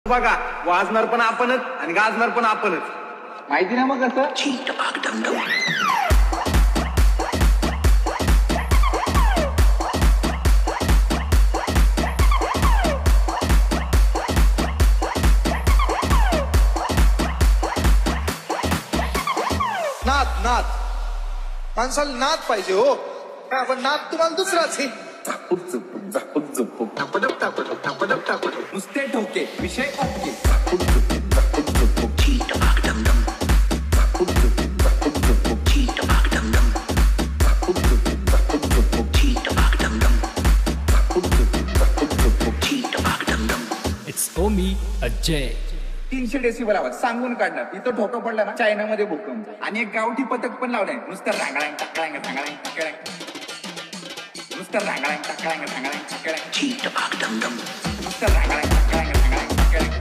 बघा, वाजणार पण आपणच आणि गाजणार पण आपणच. माहिती ना मग कसं. नाद नाद माणसाला नाद पाहिजे हो. पण नाद तुम्हाला दुसराच आहे. नुसते ठोके विषय okay. It's Omi Ajay. 300 decibel आवाज सांगून काढणार. इथं ठोका पडला ना चायनामध्ये भूकंप. आणि एक गावठी पथक पण लावलंय. नुसतं रांगळांग टाकळांग रांगळांग टाकळांग. नुसतं रांगळांग टाकळांग रांगळांग टाकळांग. नुसतं रांगळांग टाकळांग रांगळांग टाकळांग.